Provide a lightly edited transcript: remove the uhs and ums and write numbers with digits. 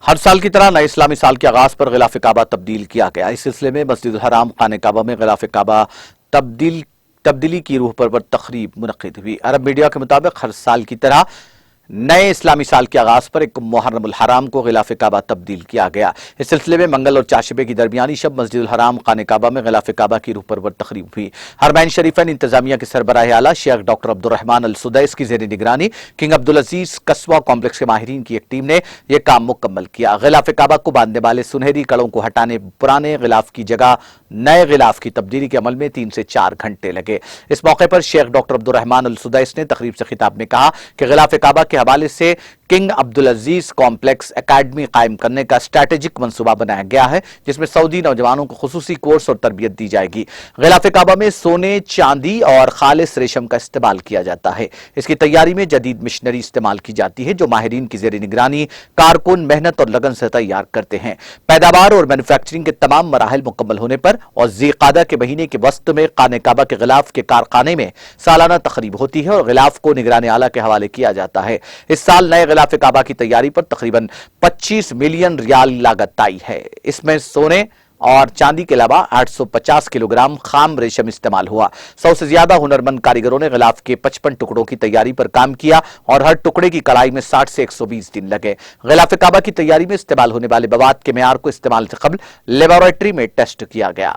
ہر سال کی طرح نئے اسلامی سال کے آغاز پر غلاف کعبہ تبدیل کیا گیا۔ اس سلسلے میں مسجد الحرام خانہ کعبہ میں غلاف کعبہ تبدیلی کی روح پر تقریب منعقد ہوئی۔ عرب میڈیا کے مطابق ہر سال کی طرح نئے اسلامی سال کے آغاز پر ایک محرم الحرام کو غلاف کعبہ تبدیل کیا گیا۔ اس سلسلے میں منگل اور چاشبے کی درمیانی شب مسجد الحرام خانہ کعبہ میں غلاف کعبہ کی روح پر تقریب ہوئی۔ حرمین شریفین انتظامیہ کے سربراہ اعلیٰ شیخ ڈاکٹر عبدالرحمن السدیس کی زیر نگرانی کنگ عبدالعزیز قصوہ کمپلیکس کے ماہرین کی ایک ٹیم نے یہ کام مکمل کیا۔ غلاف کعبہ کو باندھنے والے سنہری کڑوں کو ہٹانے پرانے غلاف کی جگہ نئے غلاف کی تبدیلی کے عمل میں 3 سے 4 گھنٹے لگے۔ اس موقع پر شیخ ڈاکٹر عبدالرحمن السدیس نے تقریب سے خطاب میں کہا کہ غلاف کعبہ کے حوالے سے کنگ عبدالعزیز کمپلیکس اکیڈمی قائم کرنے کا اسٹریٹجک منصوبہ بنایا گیا ہے، جس میں سعودی نوجوانوں کو خصوصی کورس اور تربیت دی جائے گی۔ غلاف کعبہ میں سونے، چاندی اور خالص ریشم کا استعمال کیا جاتا ہے۔ اس کی تیاری میں جدید مشنری استعمال کی جاتی ہے جو ماہرین کی زیر نگرانی کارکن محنت اور لگن سے تیار کرتے ہیں۔ پیداوار اور مینوفیکچرنگ کے تمام مراحل مکمل ہونے پر اور ذی قعدہ کے مہینے کے وسط میں خانہ کعبہ کے غلاف کے کارخانے میں سالانہ تقریب ہوتی ہے اور غلاف کو نگران اعلیٰ کے حوالے کیا جاتا ہے۔ اس سال نئے غلاف کعبہ کی تیاری پر تقریباً 25 ملین ریال لاگت آئی ہے۔ اس میں سونے اور چاندی کے علاوہ 850 کلو گرام خام ریشم استعمال ہوا۔ 100 سے زیادہ ہنرمند کاریگروں نے غلاف کے 55 ٹکڑوں کی تیاری پر کام کیا اور ہر ٹکڑے کی کڑائی میں 60 سے 120 دن لگے۔ غلاف کعبہ کی تیاری میں استعمال ہونے والے مواد کے معیار کو استعمال سے قبل لیبارٹری میں ٹیسٹ کیا گیا۔